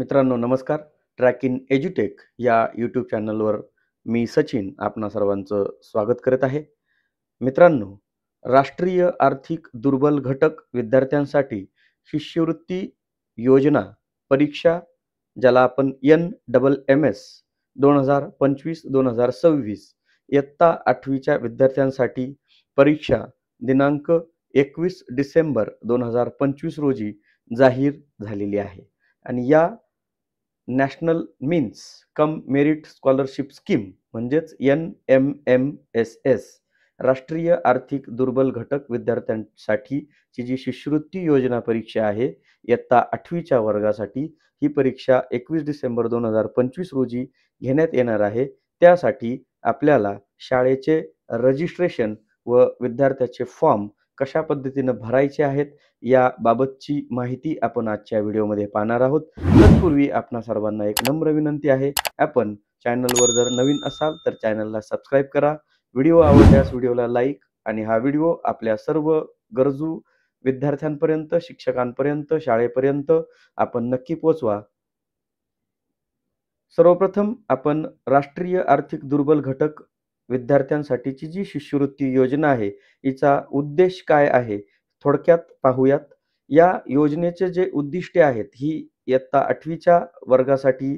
मित्रांनो नमस्कार. Track in एज्युटेक या यूट्यूब चॅनलवर मी सचिन आपणा सर्वांचं स्वागत करत आहे. मित्रांनो, राष्ट्रीय आर्थिक दुर्बल घटक विद्यार्थ्यांसाठी शिष्यवृत्ती योजना परीक्षा, ज्याला आपण NMMS 2025-2026 इयत्ता 8वीच्या विद्यार्थ्यांसाठी परीक्षा दिनांक 21 डिसेंबर 2025 रोजी जाहीर झालेली आहे. आणि या national means cum merit scholarship scheme म्हणजेच NMMSS राष्ट्रीय आर्थिक दुर्बल घटक विद्यार्थ्यांसाठीची जी शिष्यवृत्ती योजना परीक्षा आहे इयत्ता 8वीच्या वर्गासाठी, ही परीक्षा 21 डिसेंबर 2025 रोजी घेण्यात येणार आहे. त्यासाठी आपल्याला शाळेचे रजिस्ट्रेशन व विद्यार्थ्याचे फॉर्म कशा पद्धतीनं भरायचे आहेत याबाबतची माहिती आपण आजच्या व्हिडिओमध्ये पाहणार आहोत. तत्पूर्वी आपणा सर्वांना एक नम्र विनंती आहे, आपण चॅनलवर जर नवीन असाल तर चॅनलला सबस्क्राईब करा. व्हिडिओ आवडल्यास व्हिडिओला लाईक आणि हा व्हिडिओ आपल्या सर्व गरजू विद्यार्थ्यांपर्यंत, शिक्षकांपर्यंत, शाळेपर्यंत आपण नक्की पोहोचवा. सर्वप्रथम आपण राष्ट्रीय आर्थिक दुर्बल घटक विद्यार्थ्यांसाठीची जी शिष्यवृत्ती योजना आहे हिचा उद्देश काय आहे थोडक्यात पाहूयात. या योजनेचे जे उद्दिष्टे आहेत, ही इयत्ता 8वीच्या वर्गासाठी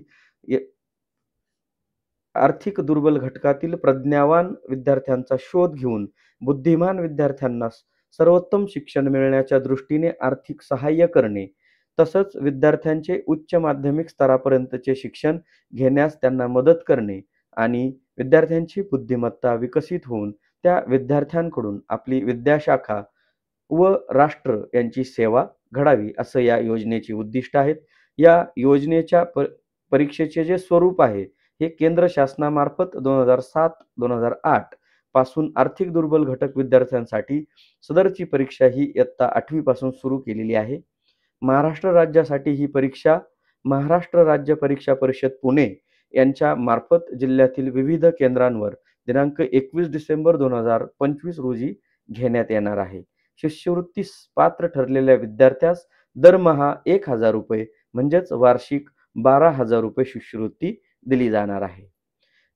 आर्थिक दुर्बल घटकातील प्रज्ञावान विद्यार्थ्यांचा शोध घेऊन बुद्धिमान विद्यार्थ्यांना सर्वोत्तम शिक्षण मिळण्याच्या दृष्टीने आर्थिक सहाय्य करणे, तसंच विद्यार्थ्यांचे उच्च माध्यमिक स्तरापर्यंतचे शिक्षण घेण्यास त्यांना मदत करणे आणि विद्यार्थ्यांची बुद्धिमत्ता विकसित होऊन त्या विद्यार्थ्यांकडून आपली विद्याशाखा व राष्ट्र यांची सेवा घडावी, असं या योजनेची उद्दिष्ट आहेत. या योजनेच्या परीक्षेचे जे स्वरूप आहे हे केंद्र शासनामार्फत 2007-2008 पासून आर्थिक दुर्बल घटक विद्यार्थ्यांसाठी सदरची परीक्षा ही इयत्ता 8वी पासून सुरू केलेली आहे. महाराष्ट्र राज्यासाठी ही परीक्षा महाराष्ट्र राज्य परीक्षा परिषद पुणे यांच्या मार्फत जिल्ह्यातील विविध केंद्रांवर दिनांक 21 डिसेंबर 2025 रोजी घेण्यात येणार आहे. शिष्यवृत्तीस पात्र ठरलेल्या विद्यार्थ्यास दरमहा 1,000 रुपये म्हणजेच वार्षिक 12,000 रुपये शिष्यवृत्ती दिली जाणार आहे.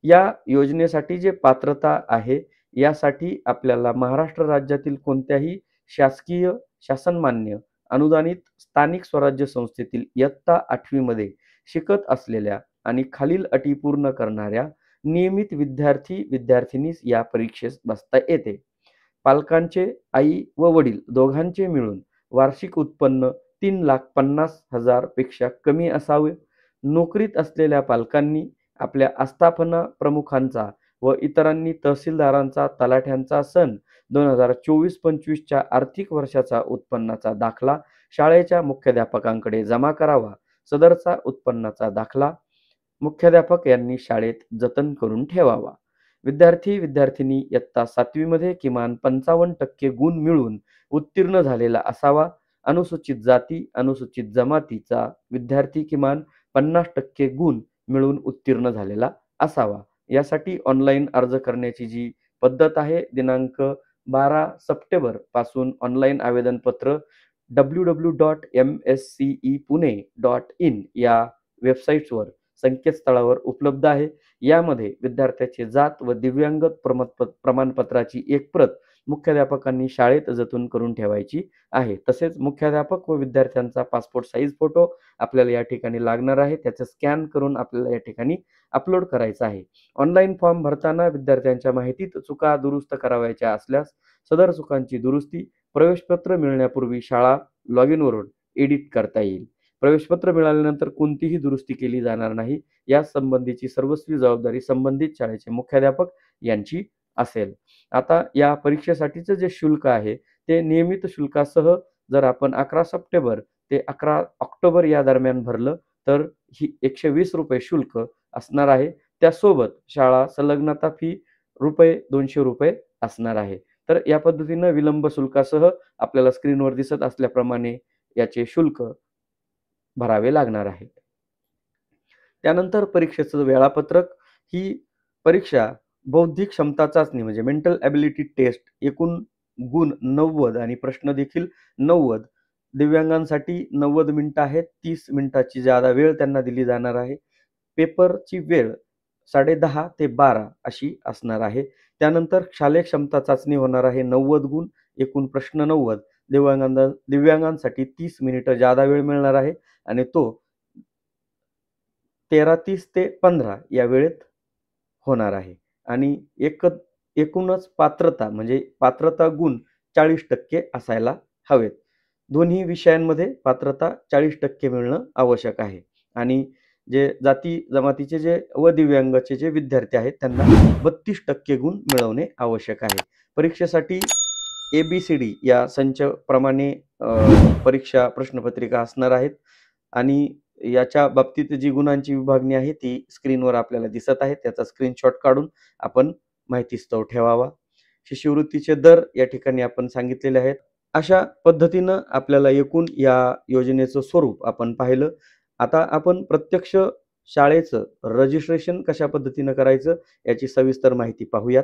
या योजनेसाठी जे पात्रता आहे यासाठी आपल्याला महाराष्ट्र राज्यातील कोणत्याही शासकीय, शासनमान्य, अनुदानित स्थानिक स्वराज्य संस्थेतील इयत्ता 8वी मध्ये शिकत असलेल्या आणि खालील अटी पूर्ण करणाऱ्या नियमित विद्यार्थी विद्यार्थिनीस या परीक्षेस बसता येते. पालकांचे, आई व वडील दोघांचे मिळून वार्षिक उत्पन्न 3,50,000 पेक्षा कमी असावे. नोकरीत असलेल्या पालकांनी आपल्या आस्थापना प्रमुखांचा व इतरांनी तहसीलदारांचा, तलाठ्यांचा सन 2024-25च्या आर्थिक वर्षाचा उत्पन्नाचा दाखला शाळेच्या मुख्याध्यापकांकडे जमा करावा. सदरचा उत्पन्नाचा दाखला मुख्याध्यापक यांनी शाळेत जतन करून ठेवावा. विद्यार्थी विद्यार्थिनी इयत्ता 7वी मध्ये किमान 55% गुण मिळवून उत्तीर्ण झालेला असावा. अनुसूचित जाती, अनुसूचित जमातीचा विद्यार्थी किमान 50% गुण मिळवून उत्तीर्ण झालेला असावा. यासाठी ऑनलाईन अर्ज करण्याची जी पद्धत आहे, दिनांक 12 सप्टेंबर पासून ऑनलाईन आवेदनपत्र www.mscepune.in या वेबसाईट्सवर, संकेतस्थळावर उपलब्ध आहे. यामध्ये विद्यार्थ्याचे जात व दिव्यांग प्रमाणपत्राची एक प्रत मुख्याध्यापकांनी शाळेत जतन करून ठेवायची आहे. तसेच मुख्याध्यापक व विद्यार्थ्यांचा पासपोर्ट साईज फोटो आपल्याला या ठिकाणी लागणार आहे. त्याचं स्कॅन करून आपल्याला या ठिकाणी अपलोड करायचा आहे. ऑनलाईन फॉर्म भरताना विद्यार्थ्यांच्या माहितीत चुका दुरुस्त करावयाच्या असल्यास सदर चुकांची दुरुस्ती प्रवेशपत्र मिळण्यापूर्वी शाळा लॉग इनवरून एडिट करता येईल. प्रवेशपत्र मिळाल्यानंतर कोणतीही दुरुस्ती केली जाणार नाही. या संबंधीची सर्वस्वी जबाबदारी संबंधित शाळेचे मुख्याध्यापक यांची असेल. आता या परीक्षेसाठीचं जे शुल्क आहे ते नियमित शुल्कासह जर आपण 11 सप्टेंबर ते 11 ऑक्टोबर या दरम्यान भरलं तर ही 120 रुपये शुल्क असणार आहे. त्यासोबत शाळा संलग्नता फी ₹200 असणार आहे. तर या पद्धतीनं विलंब शुल्कासह आपल्याला स्क्रीनवर दिसत असल्याप्रमाणे याचे शुल्क भरावे लागणार आहे. त्यानंतर परीक्षेचं वेळापत्रक. ही परीक्षा बौद्धिक क्षमता चाचणी म्हणजे मेंटल ॲबिलिटी टेस्ट, एकूण गुण 90 आणि प्रश्न देखील 90 दिव्यांगांसाठी 90 मिनिटं आहेत. 30 मिनिटाची जादा वेळ त्यांना दिली जाणार आहे. पेपरची वेळ 10:30 ते 12 अशी असणार आहे. त्यानंतर शालेय क्षमता चाचणी होणार आहे. 90 गुण, एकूण प्रश्न 90. दिव्यांगांसाठी 30 मिनिटं जादा वेळ मिळणार आहे आणि तो 13:30 ते 15 या वेळेत होणार आहे. आणि एकूणच पात्रता म्हणजे पात्रता गुण 40% असायला हवेत. दोन्ही विषयांमध्ये पात्रता 40% मिळणं आवश्यक आहे. आणि जे जाती जमातीचे व दिव्यांगाचे जे विद्यार्थी आहेत त्यांना 32% गुण मिळवणे आवश्यक आहे. परीक्षेसाठी ABCD या संचप्रमाणे परीक्षा प्रश्नपत्रिका असणार आहेत आणि याच्या बाबतीत जी गुणांची विभागणी आहे ती स्क्रीनवर आपल्याला दिसत आहे. त्याचा स्क्रीनशॉट काढून आपण माहितीस्तव ठेवावा. शिष्यवृत्तीचे दर या ठिकाणी आपण सांगितलेले आहेत. अशा पद्धतीनं आपल्याला एकूण या योजनेचं स्वरूप आपण पाहिलं. आता आपण प्रत्यक्ष शाळेचं रजिस्ट्रेशन कशा पद्धतीनं करायचं याची सविस्तर माहिती पाहूयात.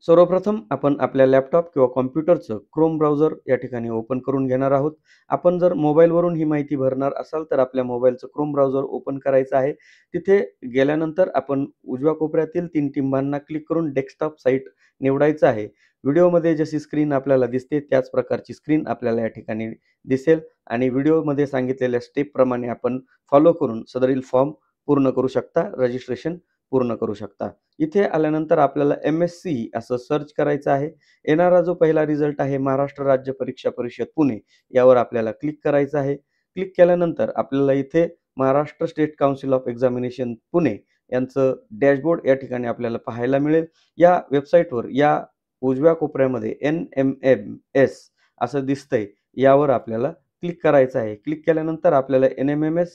सर्वप्रथम आपण आपल्या लॅपटॉप किंवा कॉम्प्युटरचं क्रोम ब्राउझर या ठिकाणी ओपन करून घेणार आहोत. आपण जर मोबाईलवरून ही माहिती भरणार असाल तर आपल्या मोबाईलचं क्रोम ब्राउझर ओपन करायचं आहे. तिथे गेल्यानंतर आपण उजव्या कोपऱ्यातील 3 टिंबांना क्लिक करून डेस्कटॉप साइट निवडायचं आहे. व्हिडिओमध्ये जशी स्क्रीन आपल्याला दिसते त्याच प्रकारची स्क्रीन आपल्याला या ठिकाणी दिसेल आणि व्हिडिओमध्ये सांगितलेल्या स्टेपप्रमाणे आपण फॉलो करून सदरील फॉर्म पूर्ण करू शकता, रजिस्ट्रेशन पूर्ण करू शकता. इथे आल्यानंतर आपल्याला MSc असं सर्च करायचं आहे. येणारा जो पहिला रिझल्ट आहे महाराष्ट्र राज्य परीक्षा परिषद पुणे यावर आपल्याला क्लिक करायचं आहे. क्लिक केल्यानंतर आपल्याला इथे Maharashtra state council of examination Pune यांचं डॅशबोर्ड या ठिकाणी आपल्याला पाहायला मिळेल. या वेबसाईटवर या उजव्या कोपऱ्यामध्ये NMMS असं दिसतंय. यावर आपल्याला क्लिक करायचं आहे. क्लिक केल्यानंतर आपल्याला NMMS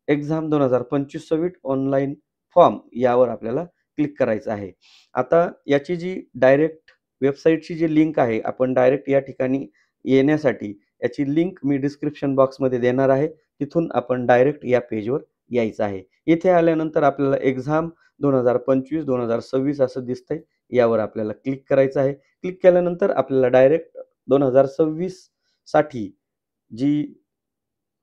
एक्झाम 2025 ऑनलाईन फॉर्म यावर आपल्याला क्लिक करायचं आहे. आता याची जी डायरेक्ट वेबसाईटची जी लिंक आहे, आपण डायरेक्ट या ठिकाणी येण्यासाठी याची लिंक मी डिस्क्रिप्शन बॉक्समध्ये देणार आहे. तिथून आपण डायरेक्ट या पेजवर यायचं आहे. इथे आल्यानंतर आपल्याला एक्झाम 2025-2026 असं दिसतंय. यावर आपल्याला क्लिक करायचं आहे. क्लिक केल्यानंतर आपल्याला डायरेक्ट 2026 साठी जी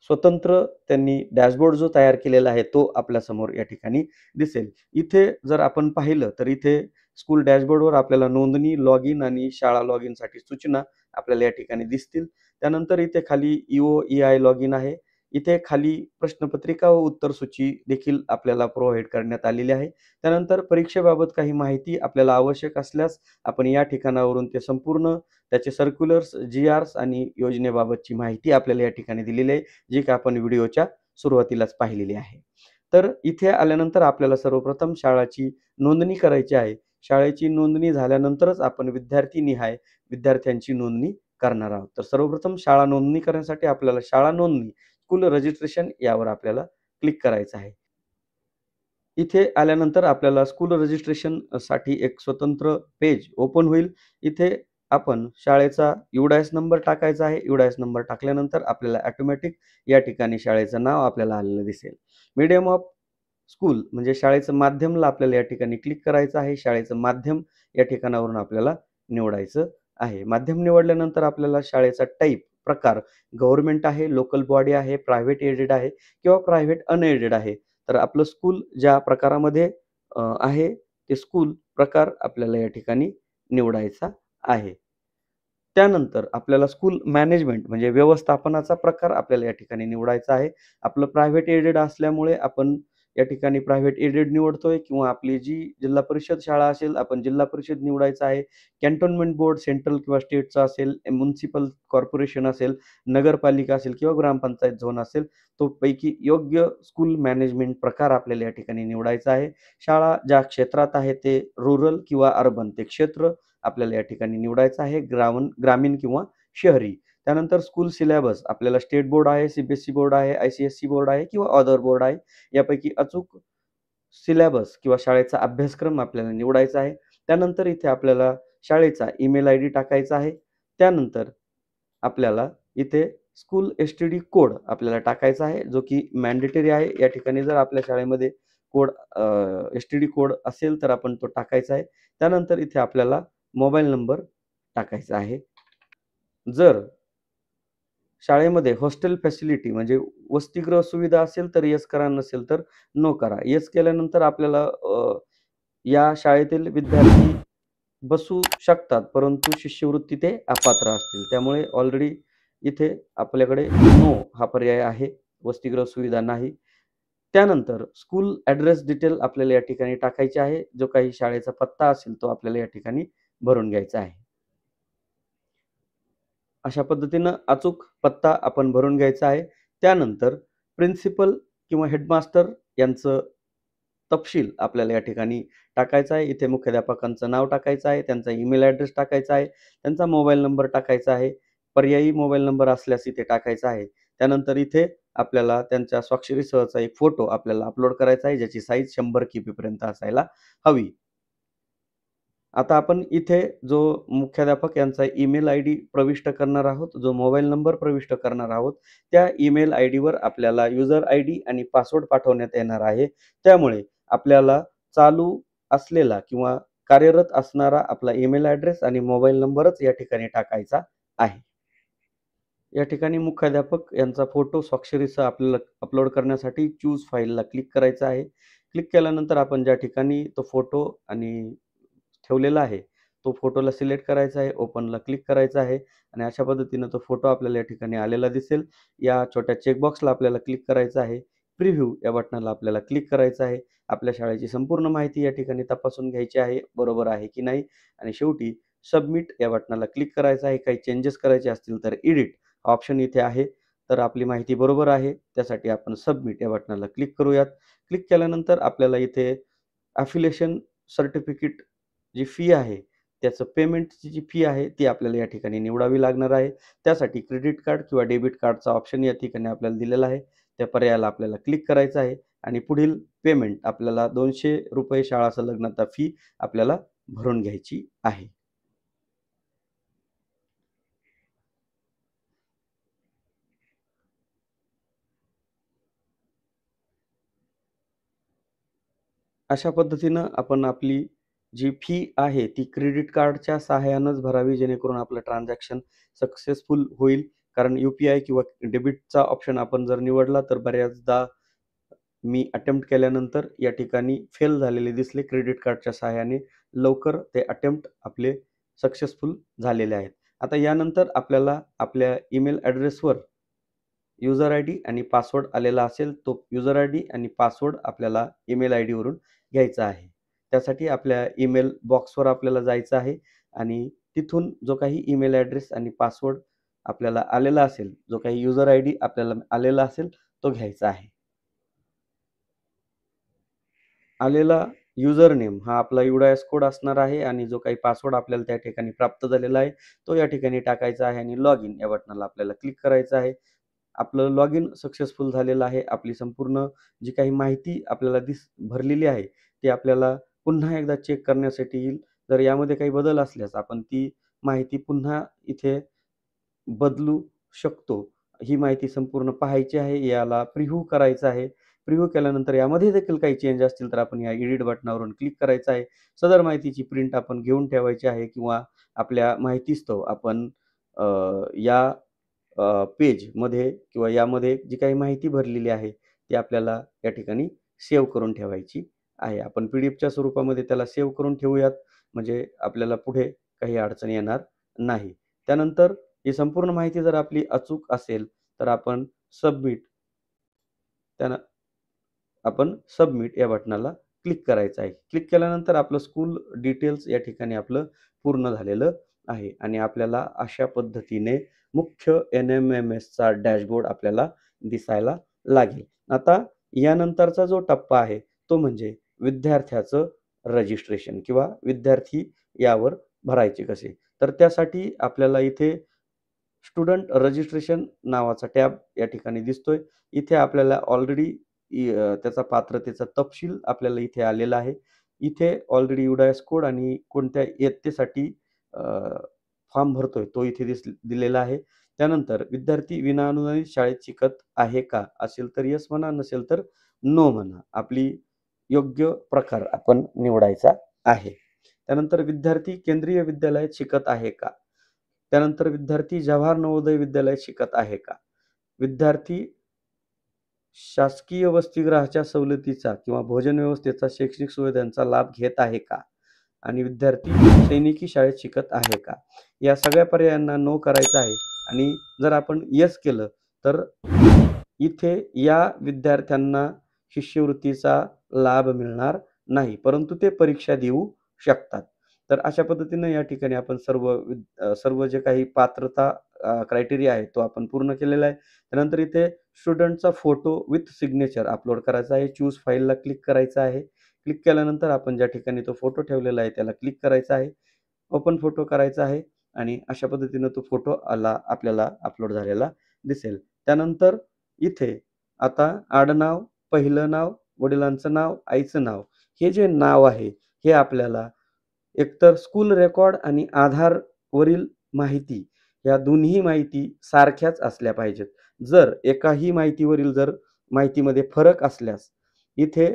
स्वतंत्र त्यांनी डॅशबोर्ड जो तयार केलेला आहे तो आपल्यासमोर या ठिकाणी दिसेल. इथे जर आपण पाहिलं तर इथे स्कूल डॅशबोर्डवर आपल्याला नोंदणी, लॉगिन आणि शाळा लॉगिनसाठी सूचना आपल्याला या ठिकाणी दिसतील. त्यानंतर इथे खाली EO-EI लॉगिन आहे. इथे खाली प्रश्नपत्रिका व उत्तरसूची देखील आपल्याला प्रोव्हाईड करण्यात आलेली आहे. त्यानंतर परीक्षेबाबत काही माहिती आपल्याला आवश्यक असल्यास आपण या ठिकाणावरून ते संपूर्ण त्याचे सर्क्युलर्स, GRs आणि योजनेबाबतची माहिती आपल्याला या ठिकाणी दिलेली आहे. जी की आपण व्हिडिओच्या सुरुवातीलाच पाहिलेली आहे. तर इथे आल्यानंतर आपल्याला सर्वप्रथम शाळाची नोंदणी करायची आहे. शाळेची नोंदणी झाल्यानंतरच आपण विद्यार्थी-निहाय विद्यार्थ्यांची नोंदणी करणार आहोत. तर सर्वप्रथम शाळा नोंदणी करण्यासाठी आपल्याला शाळा नोंदणी, स्कूल रजिस्ट्रेशन यावर आपल्याला क्लिक करायचं आहे. इथे आल्यानंतर आपल्याला स्कूल रजिस्ट्रेशन साठी एक स्वतंत्र पेज ओपन होईल. इथे आपण शाळेचा UDIS नंबर टाकायचा आहे. UDIS नंबर टाकल्यानंतर आपल्याला ऑटोमॅटिक या ठिकाणी शाळेचं नाव आपल्याला आलेलं दिसेल. मीडियम ऑफ स्कूल म्हणजे शाळेचं माध्यमला आपल्याला या ठिकाणी क्लिक करायचं आहे. शाळेचं माध्यम या ठिकाणावरून आपल्याला निवडायचं आहे. माध्यम निवडल्यानंतर आपल्याला शाळेचा टाइप, प्रकार गव्हर्नमेंट आहे, लोकल बॉडी आहे, प्रायव्हेट एडेड आहे किंवा प्रायव्हेट अनएडेड आहे. तर आपलं स्कूल ज्या प्रकारामध्ये आहे ते स्कूल प्रकार आपल्याला या ठिकाणी निवडायचा आहे. त्यानंतर आपल्याला स्कूल मॅनेजमेंट म्हणजे व्यवस्थापनाचा प्रकार आपल्याला या ठिकाणी निवडायचा आहे. आपलं प्रायव्हेट एडेड असल्यामुळे आपण या ठिकाणी प्रायव्हेट एडेड निवडतोय किंवा आपली जी जिल्हा परिषद शाळा असेल, आपण जिल्हा परिषद निवडायचं आहे. कॅन्टोन्मेंट बोर्ड सेंट्रल किंवा स्टेटचा असेल, म्युनिसिपल कॉर्पोरेशन असेल, नगरपालिका असेल किंवा ग्रामपंचायत झोन असेल, तो पैकी योग्य स्कूल मॅनेजमेंट प्रकार आपल्याला या ठिकाणी निवडायचा आहे. शाळा ज्या क्षेत्रात आहे ते रुरल किंवा अर्बन ते क्षेत्र आपल्याला या ठिकाणी निवडायचं आहे. ग्रामीण किंवा शहरी. त्यानंतर स्कूल सिलेबस आपल्याला स्टेट बोर्ड आहे, CBSE बोर्ड आहे, ICSE बोर्ड आहे किंवा अदर बोर्ड आहे. यापैकी अचूक सिलेबस किंवा शाळेचा अभ्यासक्रम आपल्याला निवडायचा आहे. त्यानंतर इथे आपल्याला शाळेचा ईमेल ID टाकायचा आहे. त्यानंतर आपल्याला इथे स्कूल STD कोड आपल्याला टाकायचा आहे, जो की मॅन्डेटरी आहे. या ठिकाणी जर आपल्या शाळेमध्ये कोड STD कोड असेल तर आपण तो टाकायचा आहे. त्यानंतर इथे आपल्याला मोबाईल नंबर टाकायचा आहे. जर शाळेमध्ये हॉस्टेल फॅसिलिटी म्हणजे वसतिगृह सुविधा असेल तर येस करा, नसेल तर नो करा. येस केल्यानंतर आपल्याला या शाळेतील विद्यार्थी बसू शकतात, परंतु शिष्यवृत्ती ते अपात्र असतील. त्यामुळे ऑलरेडी इथे आपल्याकडे नो हा पर्याय आहे. वसतिगृह सुविधा नाही. त्यानंतर स्कूल ॲड्रेस डिटेल आपल्याला या ठिकाणी टाकायची आहे. जो काही शाळेचा पत्ता असेल तो आपल्याला या ठिकाणी भरून घ्यायचा आहे. अशा पद्धतीनं अचूक पत्ता आपण भरून घ्यायचा आहे. त्यानंतर प्रिन्सिपल किंवा हेडमास्टर यांचं तपशील आपल्याला या ठिकाणी टाकायचा आहे. इथे मुख्याध्यापकांचं नाव टाकायचं आहे, त्यांचा ईमेल ॲड्रेस टाकायचा आहे, त्यांचा मोबाईल नंबर टाकायचा आहे. पर्यायी मोबाईल नंबर असल्यास इथे टाकायचा आहे. त्यानंतर इथे आपल्याला त्यांच्या स्वाक्षरीसहचा एक फोटो आपल्याला अपलोड करायचा आहे, ज्याची साईज 100 केबीपर्यंत असायला हवी. आता आपण इथे जो मुख्याध्यापक यांचा ईमेल आयडी प्रविष्ट करणार आहोत, जो मोबाईल नंबर प्रविष्ट करणार आहोत, त्या ईमेल आयडीवर आपल्याला युजर आयडी आणि पासवर्ड पाठवण्यात येणार आहे. त्यामुळे आपल्याला चालू असलेला किंवा कार्यरत असणारा आपला ईमेल ॲड्रेस आणि मोबाईल नंबरच या ठिकाणी टाकायचा आहे. या ठिकाणी मुख्याध्यापक यांचा फोटो स्वाक्षरीसह आपल्याला अपलोड करण्यासाठी चूज फाईलला क्लिक करायचं आहे. क्लिक केल्यानंतर आपण ज्या ठिकाणी तो फोटो आणि ठेवलेला आहे, तो फोटोला सिलेक्ट करायचा आहे, ओपनला क्लिक करायचं आहे आणि अशा पद्धतीनं तो फोटो आपल्याला या ठिकाणी आलेला दिसेल. या छोट्या चेकबॉक्सला आपल्याला क्लिक करायचं आहे. प्रिव्ह्यू या बटनाला आपल्याला क्लिक करायचं आहे. आपल्या शाळेची संपूर्ण माहिती या ठिकाणी तपासून घ्यायची आहे, बरोबर आहे की नाही आणि शेवटी सबमिट या बटनाला क्लिक करायचं आहे. काही चेंजेस करायचे असतील तर एडिट ऑप्शन इथे आहे. तर आपली माहिती बरोबर आहे, त्यासाठी आपण सबमिट या बटनाला क्लिक करूयात. क्लिक केल्यानंतर आपल्याला इथे अफिलिएशन सर्टिफिकेट जी फी आहे, त्याचं पेमेंटची जी फी आहे, ती आपल्याला या ठिकाणी निवडावी लागणार आहे. त्यासाठी क्रेडिट कार्ड किंवा डेबिट कार्डचा ऑप्शन या ठिकाणी आपल्याला दिलेला आहे. त्या पर्यायाला आपल्याला क्लिक करायचं आहे आणि पुढील पेमेंट आपल्याला ₹200 शाळा संलग्नता फी आपल्याला भरून घ्यायची आहे. अशा पद्धतीनं आपण आपली जी फी आहे, ती क्रेडिट कार्डच्या सहाय्यानेच भरावी, जेणेकरून आपलं ट्रान्झॅक्शन सक्सेसफुल होईल. कारण यू-पी-आय किंवा डेबिटचा ऑप्शन आपण जर निवडला, तर बऱ्याचदा मी अटेम्प्ट केल्यानंतर या ठिकाणी फेल झालेले दिसले क्रेडिट कार्डच्या सहाय्याने. लवकर ते अटेम्प्ट आपले सक्सेसफुल झालेले आहेत. आता यानंतर आपल्याला आपल्या ईमेल ॲड्रेसवर युजर आयडी आणि पासवर्ड आलेला असेल, तो युजर आयडी आणि पासवर्ड आपल्याला ईमेल आयडीवरून घ्यायचा आहे. त्यासाठी आपल्या ईमेल बॉक्सवर आपल्याला जायचं आहे आणि तिथून जो काही ईमेल ॲड्रेस आणि पासवर्ड आपल्याला आलेला असेल, जो काही युजर आयडी आपल्याला आलेला असेल, तो घ्यायचा आहे. आलेला युजर नेम हा आपला UDIS कोड असणार आहे आणि जो काही पासवर्ड आपल्याला त्या ठिकाणी प्राप्त झालेला आहे, तो या ठिकाणी टाकायचा आहे आणि लॉग इन या बटनाला आपल्याला क्लिक करायचं आहे. आपलं लॉग इन सक्सेसफुल झालेलं आहे. आपली संपूर्ण जी काही माहिती आपल्याला भरलेली आहे, ती आपल्याला पुन्हा एकदा चेक करण्यासाठी येईल. जर यामध्ये काही बदल असल्यास आपण ती माहिती पुन्हा इथे बदलू शकतो. ही माहिती संपूर्ण पाहायची आहे. याला प्रिव्ह्यू करायचं आहे. प्रिव्ह्यू केल्यानंतर यामध्ये देखील काही चेंज असतील तर आपण या एडिट बटनावरून क्लिक करायचं आहे. सदर माहितीची प्रिंट आपण घेऊन ठेवायची आहे किंवा आपल्या माहितीस्तव आपण या पेजमध्ये किंवा यामध्ये जी काही माहिती भरलेली आहे, ती आपल्याला या ठिकाणी सेव्ह करून ठेवायची आहे. आपण पी-डी-एफच्या स्वरूपामध्ये त्याला सेव्ह करून ठेवूयात, म्हणजे आपल्याला पुढे काही अडचण येणार नाही. त्यानंतर ही संपूर्ण माहिती जर आपली अचूक असेल, तर त्यानं आपण सबमिट या बटनाला क्लिक करायचं आहे. क्लिक केल्यानंतर आपलं स्कूल डिटेल्स या ठिकाणी आपलं पूर्ण झालेलं आहे आणि आपल्याला अशा पद्धतीने मुख्य NMMSचा डॅशबोर्ड आपल्याला दिसायला लागेल. आता यानंतरचा जो टप्पा आहे, तो म्हणजे विद्यार्थ्याचं रजिस्ट्रेशन किंवा विद्यार्थी यावर भरायचे कसे. तर त्यासाठी आपल्याला इथे स्टुडंट रजिस्ट्रेशन नावाचा टॅब या ठिकाणी दिसतोय. इथे आपल्याला ऑलरेडी त्याचा पात्रतेचा तपशील आपल्याला इथे आलेला आहे. इथे ऑलरेडी UDIS कोड आणि कोणत्या इयत्तेसाठी फॉर्म भरतोय तो इथे दिलेला आहे. त्यानंतर विद्यार्थी विनाअनुदानित शाळेत शिकत आहे का? असेल तर येस म्हणा, नसेल तर नो म्हणा. आपली योग्य प्रकार आपण निवडायचा आहे. त्यानंतर विद्यार्थी केंद्रीय विद्यालयात शिकत आहे का? त्यानंतर विद्यार्थी जवाहर नवोदय विद्यालयात शिकत आहे का? विद्यार्थी शासकीय वसतिगृहाच्या सवलतीचा किंवा भोजन व्यवस्थेचा शैक्षणिक सुविधांचा लाभ घेत आहे का? आणि विद्यार्थी सैनिकी शाळेत शिकत आहे का? या सगळ्या पर्यायांना नो करायचं आहे आणि जर आपण येस केलं तर इथे या विद्यार्थ्यांना शिष्यवृत्तीचा लाभ मिळणार नाही, परंतु ते परीक्षा देऊ शकतात. तर अशा पद्धतीनं या ठिकाणी आपण सर्व जे काही पात्रता क्रायटेरिया आहे तो आपण पूर्ण केलेला आहे. त्यानंतर इथे स्टुडंटचा फोटो विथ सिग्नेचर अपलोड करायचा आहे. चूज फाईलला क्लिक करायचं आहे. क्लिक केल्यानंतर आपण ज्या ठिकाणी तो फोटो ठेवलेला आहे त्याला क्लिक करायचं आहे. ओपन फोटो करायचा आहे आणि अशा पद्धतीनं तो फोटो आपल्याला अपलोड झालेला दिसेल. त्यानंतर इथे आता आडनाव, पहिलं नाव, वडिलांचं नाव, आईचं नाव हे जे नाव आहे हे आपल्याला एकतर स्कूल रेकॉर्ड आणि आधारवरील माहिती या दोन्ही माहिती सारख्याच असल्या पाहिजेत. जर एकाही माहितीमध्ये फरक असल्यास इथे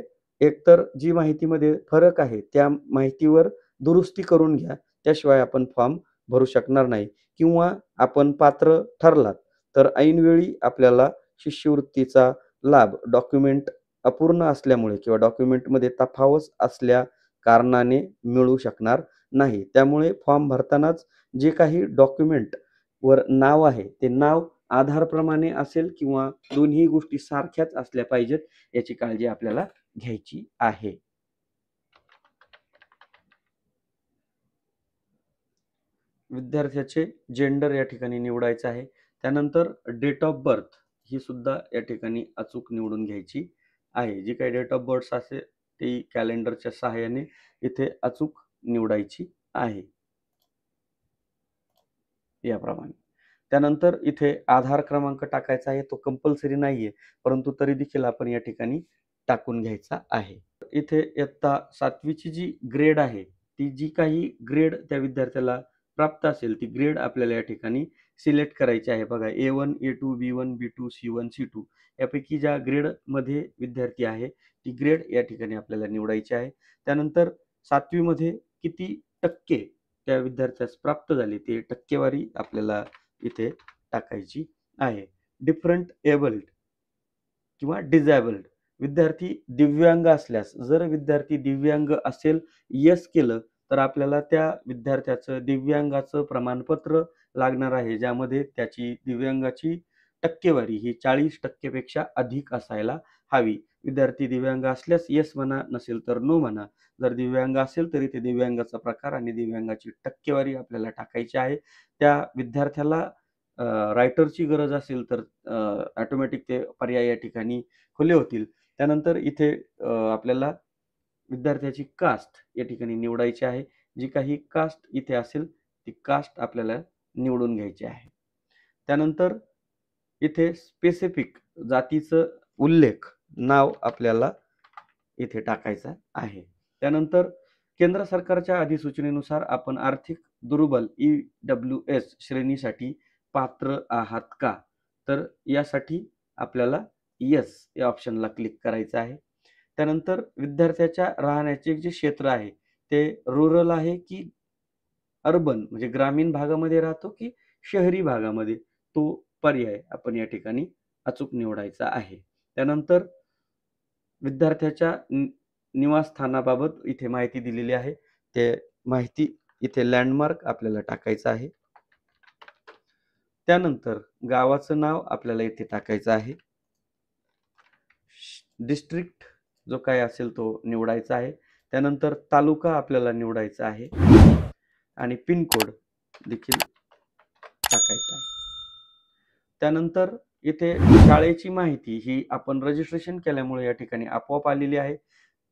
एकतर जी माहितीमध्ये फरक आहे त्या माहितीवर दुरुस्ती करून घ्या. त्याशिवाय आपण फॉर्म भरू शकणार नाही किंवा आपण पात्र ठरलात तर ऐनवेळी आपल्याला शिष्यवृत्तीचा लाभ डॉक्युमेंट अपूर्ण असल्यामुळे किंवा डॉक्युमेंटमध्ये तफावत असल्या कारणाने मिळू शकणार नाही. त्यामुळे फॉर्म भरतानाच जे काही डॉक्युमेंटवर नाव आहे ते नाव आधारप्रमाणे असेल किंवा दोन्ही गोष्टी सारख्याच असल्या पाहिजेत याची काळजी आपल्याला घ्यायची आहे. विद्यार्थ्याचे जेंडर या ठिकाणी निवडायचं आहे. त्यानंतर डेट ऑफ बर्थ ही सुद्धा या ठिकाणी अचूक निवडून घ्यायची आहे. जी काही डेट ऑफ बर्थ असेल ती कॅलेंडरच्या सहाय्याने इथे अचूक निवडायची आहे याप्रमाणे. त्यानंतर इथे आधार क्रमांक टाकायचा आहे. तो कंपल्सरी नाहीये, परंतु तरी देखील आपण या ठिकाणी टाकून घ्यायचा आहे. इथे इयत्ता 7वीची जी ग्रेड आहे, ती जी काही ग्रेड त्या विद्यार्थ्याला प्राप्त असेल, ती ग्रेड आपल्याला या ठिकाणी सिलेक्ट करायची आहे. बघा A1, A2, B1, B2, C1, C2 यापैकी ज्या ग्रेडमध्ये विद्यार्थी आहे, ती ग्रेड या ठिकाणी आपल्याला निवडायची आहे. त्यानंतर 7वी मध्ये किती टक्के त्या विद्यार्थ्यास प्राप्त झाले ते टक्केवारी आपल्याला इथे टाकायची आहे. डिफरंट एबल्ड किंवा डिसेबल्ड विद्यार्थी दिव्यांग असल्यास जर विद्यार्थी दिव्यांग असेल येस केलं तर आपल्याला त्या विद्यार्थ्याचं दिव्यांगाचं प्रमाणपत्र लागणार आहे ज्यामध्ये त्याची दिव्यांगाची टक्केवारी ही 40% पेक्षा अधिक असायला हवी. विद्यार्थी दिव्यांग असल्यास येस म्हणा, नसेल तर नो म्हणा. जर दिव्यांग असेल तरी ते दिव्यांगाचा प्रकार आणि दिव्यांगाची टक्केवारी आपल्याला टाकायची आहे. त्या विद्यार्थ्याला रायटरची गरज असेल तर ऑटोमॅटिक ते पर्याय या ठिकाणी खुले होतील. त्यानंतर इथे आपल्याला विद्यार्थ्याची कास्ट या ठिकाणी निवडायची आहे. जी काही कास्ट इथे असेल ती कास्ट आपल्याला निवडून घ्यायची आहे. त्यानंतर इथे स्पेसिफिक जातीचं उल्लेख नाव आपल्याला इथे टाकायचं आहे. त्यानंतर केंद्र सरकारच्या अधिसूचनेनुसार आपण आर्थिक दुर्बल EWS श्रेणीसाठी पात्र आहात का? तर यासाठी आपल्याला येस या ऑप्शनला क्लिक करायचं आहे. त्यानंतर विद्यार्थ्याच्या राहण्याचे जे क्षेत्र आहे ते रुरल आहे की अर्बन म्हणजे ग्रामीण भागामध्ये राहतो की शहरी भागामध्ये तो पर्याय आपण या ठिकाणी अचूक निवडायचा आहे. त्यानंतर विद्यार्थ्याच्या निवासस्थानाबाबत इथे माहिती दिलेली आहे. ते माहिती इथे लँडमार्क आपल्याला टाकायचं आहे. त्यानंतर गावाचं नाव आपल्याला इथे टाकायचं आहे. डिस्ट्रिक्ट जो काय असेल तो निवडायचा आहे. त्यानंतर तालुका आपल्याला निवडायचा आहे आणि पिन कोड देखील टाकायचा आहे. त्यानंतर इथे शाळेची माहिती ही आपण रजिस्ट्रेशन केल्यामुळे या ठिकाणी आपोआप आलेली आहे.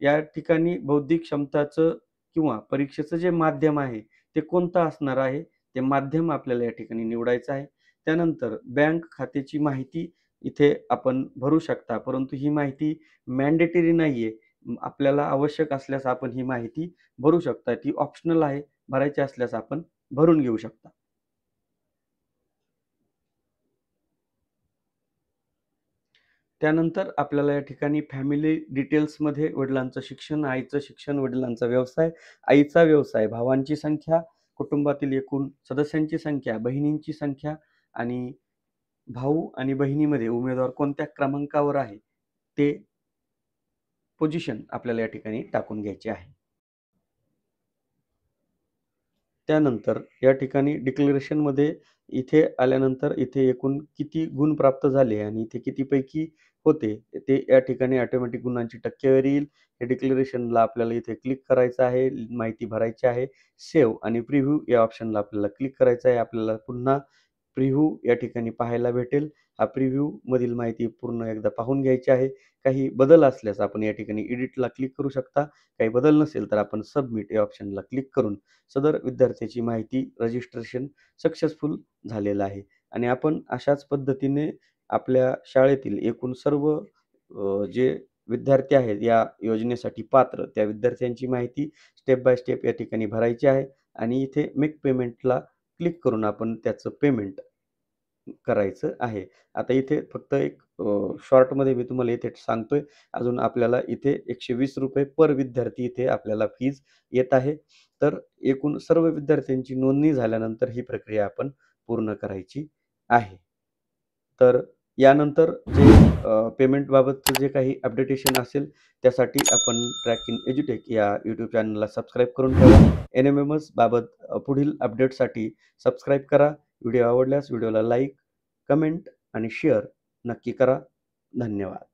या ठिकाणी बौद्धिक क्षमताचं किंवा परीक्षेचं जे माध्यम आहे ते कोणतं असणार आहे ते माध्यम आपल्याला या ठिकाणी निवडायचं आहे. त्यानंतर बँक खात्याची माहिती इथे आपण भरू शकता, परंतु ही माहिती मॅन्डेटरी नाहीये. आपल्याला आवश्यक असल्यास आपण ही माहिती भरू शकता. ती ऑप्शनल आहे. भरायची असल्यास आपण भरून घेऊ शकता. त्यानंतर आपल्याला या ठिकाणी फॅमिली डिटेल्समध्ये वडिलांचं शिक्षण, आईचं शिक्षण, वडिलांचा व्यवसाय, आईचा व्यवसाय, भावांची संख्या, कुटुंबातील एकूण सदस्यांची संख्या, बहिणींची संख्या आणि भाऊ आणि बहिणीमध्ये उमेदवार कोणत्या क्रमांकावर आहे ते पोझिशन आपल्याला या ठिकाणी टाकून घ्यायचे आहे. त्यानंतर या ठिकाणी डिक्लेरेशनमध्ये इथे आल्यानंतर इथे एकूण किती गुण प्राप्त झाले आणि इथे कितीपैकी होते ते या ठिकाणी ऑटोमॅटिक गुणांची टक्केवारी येईल. हे डिक्लेरेशनला आपल्याला इथे क्लिक करायचं आहे, माहिती भरायची आहे. सेव्ह आणि प्रिव्ह्यू या ऑप्शनला आपल्याला क्लिक करायचं आहे. आपल्याला पुन्हा प्रिव्ह्यू या ठिकाणी पाहायला भेटेल. हा प्रिव्ह्यूमधील माहिती पूर्ण एकदा पाहून घ्यायची आहे. काही बदल असल्यास आपण या ठिकाणी एडिटला क्लिक करू शकता. काही बदल नसेल तर आपण सबमिट या ऑप्शनला क्लिक करून सदर विद्यार्थ्याची माहिती रजिस्ट्रेशन सक्सेसफुल झालेलं आहे आणि आपण अशाच पद्धतीने आपल्या शाळेतील एकूण सर्व जे विद्यार्थी आहेत या योजनेसाठी पात्र त्या विद्यार्थ्यांची माहिती स्टेप बाय स्टेप या ठिकाणी भरायची आहे आणि इथे मेक पेमेंटला क्लिक करून आपण त्याचं पेमेंट करायचं आहे. आता इथे फक्त एक शॉर्टमध्ये मी तुम्हाला इथे सांगतोय. अजून आपल्याला इथे ₹120 पर विद्यार्थी इथे आपल्याला फीज येत आहे. तर एकूण सर्व विद्यार्थ्यांची नोंदणी झाल्यानंतर ही प्रक्रिया आपण पूर्ण करायची आहे. तर यानंतर जे पेमेंटबाबतचं जे काही अपडेटेशन असेल त्यासाठी आपण ट्रॅक इन एज्युटेक या यूट्यूब चॅनलला सबस्क्राईब करून ठेवा. NMMS बाबत पुढील अपडेटसाठी सबस्क्राईब करा. व्हिडिओ आवडल्यास व्हिडिओला लाईक, कमेंट आणि शेअर नक्की करा. धन्यवाद.